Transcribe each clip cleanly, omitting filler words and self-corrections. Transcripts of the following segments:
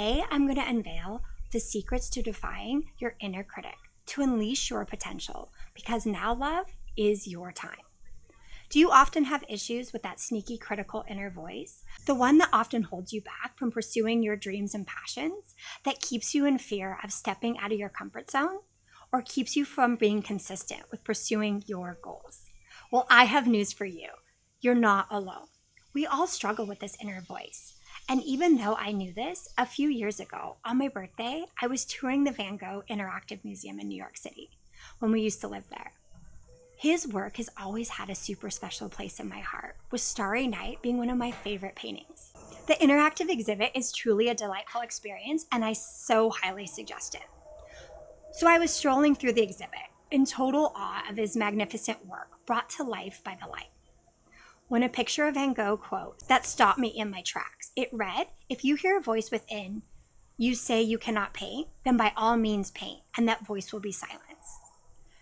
Today, I'm going to unveil the secrets to defying your inner critic to unleash your potential, because now, love, is your time. Do you often have issues with that sneaky critical inner voice? The one that often holds you back from pursuing your dreams and passions, that keeps you in fear of stepping out of your comfort zone, or keeps you from being consistent with pursuing your goals? Well, I have news for you. You're not alone. We all struggle with this inner voice. And even though I knew this, a few years ago, on my birthday, I was touring the Van Gogh Interactive Museum in New York City when we used to live there. His work has always had a super special place in my heart, with Starry Night being one of my favorite paintings. The interactive exhibit is truly a delightful experience, and I so highly suggest it. So I was strolling through the exhibit, in total awe of his magnificent work brought to life by the light, when a picture of Van Gogh quote that stopped me in my tracks. It read, "If you hear a voice within you say you cannot paint, then by all means paint, and that voice will be silenced."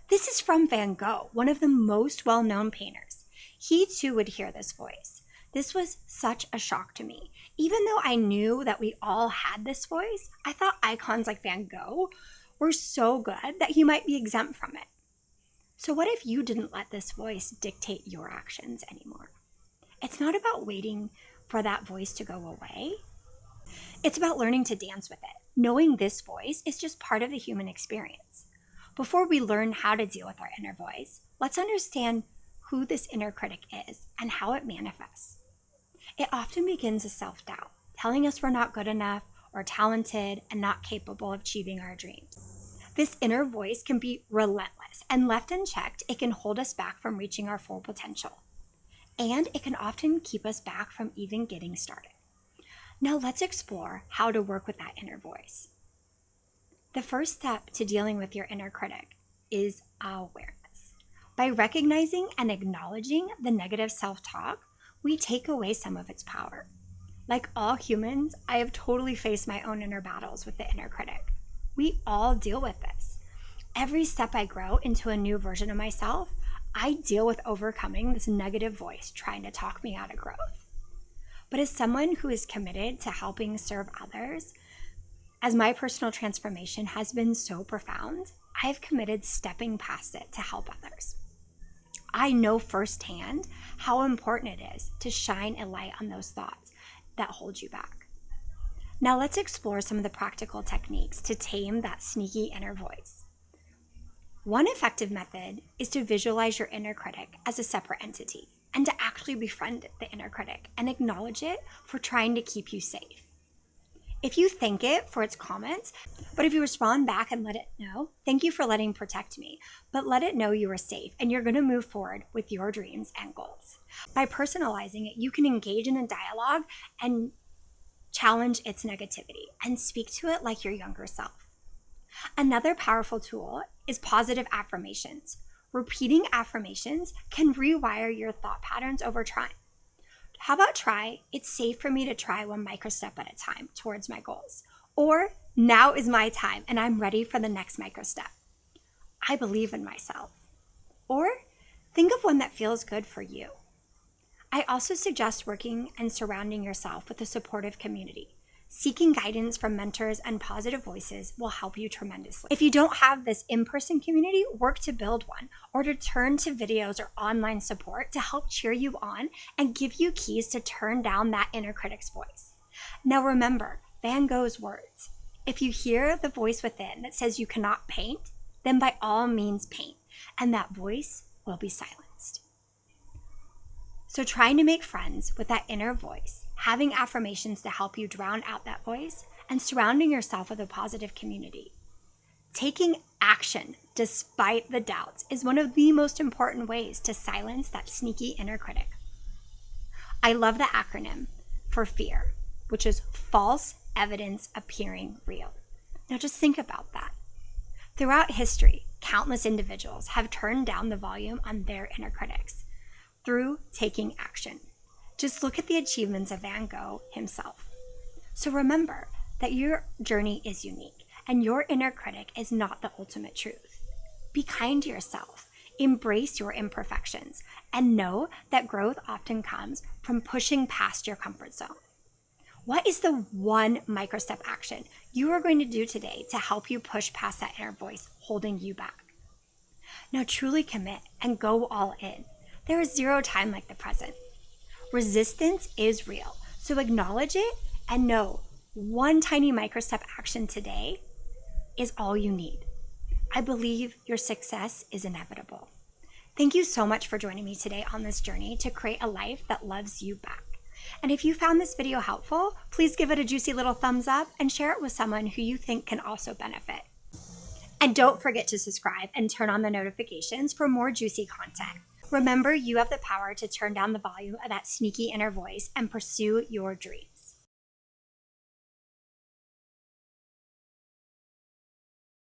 This is from Van Gogh, one of the most well-known painters. He too would hear this voice. This was such a shock to me. Even though I knew that we all had this voice, I thought icons like Van Gogh were so good that he might be exempt from it. So what if you didn't let this voice dictate your actions anymore? It's not about waiting for that voice to go away. It's about learning to dance with it, knowing this voice is just part of the human experience. Before we learn how to deal with our inner voice, let's understand who this inner critic is and how it manifests. It often begins as self-doubt, telling us we're not good enough or talented and not capable of achieving our dreams. This inner voice can be relentless, and left unchecked, it can hold us back from reaching our full potential. And it can often keep us back from even getting started. Now let's explore how to work with that inner voice. The first step to dealing with your inner critic is awareness. By recognizing and acknowledging the negative self-talk, we take away some of its power. Like all humans, I have totally faced my own inner battles with the inner critic. We all deal with this. Every step I grow into a new version of myself, I deal with overcoming this negative voice trying to talk me out of growth. But as someone who is committed to helping serve others, as my personal transformation has been so profound, I have committed stepping past it to help others. I know firsthand how important it is to shine a light on those thoughts that hold you back. Now let's explore some of the practical techniques to tame that sneaky inner voice. One effective method is to visualize your inner critic as a separate entity and to actually befriend the inner critic and acknowledge it for trying to keep you safe. If you thank it for its comments, but if you respond back and let it know, "Thank you for letting protect me," but let it know you are safe and you're going to move forward with your dreams and goals. By personalizing it, you can engage in a dialogue and challenge its negativity and speak to it like your younger self. Another powerful tool is positive affirmations. Repeating affirmations can rewire your thought patterns over time. How about try, "It's safe for me to try one micro step at a time towards my goals." Or, "Now is my time and I'm ready for the next micro step. I believe in myself." Or, think of one that feels good for you. I also suggest working and surrounding yourself with a supportive community. Seeking guidance from mentors and positive voices will help you tremendously. If you don't have this in-person community, work to build one, or to turn to videos or online support to help cheer you on and give you keys to turn down that inner critic's voice. Now remember Van Gogh's words. If you hear the voice within that says you cannot paint, then by all means paint, and that voice will be silenced. So trying to make friends with that inner voice, having affirmations to help you drown out that voice, and surrounding yourself with a positive community. Taking action despite the doubts is one of the most important ways to silence that sneaky inner critic. I love the acronym for FEAR, which is false evidence appearing real. Now just think about that. Throughout history, countless individuals have turned down the volume on their inner critics through taking action. Just look at the achievements of Van Gogh himself. So remember that your journey is unique and your inner critic is not the ultimate truth. Be kind to yourself, embrace your imperfections, and know that growth often comes from pushing past your comfort zone. What is the one micro step action you are going to do today to help you push past that inner voice holding you back? Now truly commit and go all in. There is zero time like the present. Resistance is real, so acknowledge it and know one tiny micro step action today is all you need. I believe your success is inevitable. Thank you so much for joining me today on this journey to create a life that loves you back. And if you found this video helpful, please give it a juicy little thumbs up and share it with someone who you think can also benefit. And don't forget to subscribe and turn on the notifications for more juicy content. Remember, you have the power to turn down the volume of that sneaky inner voice and pursue your dreams.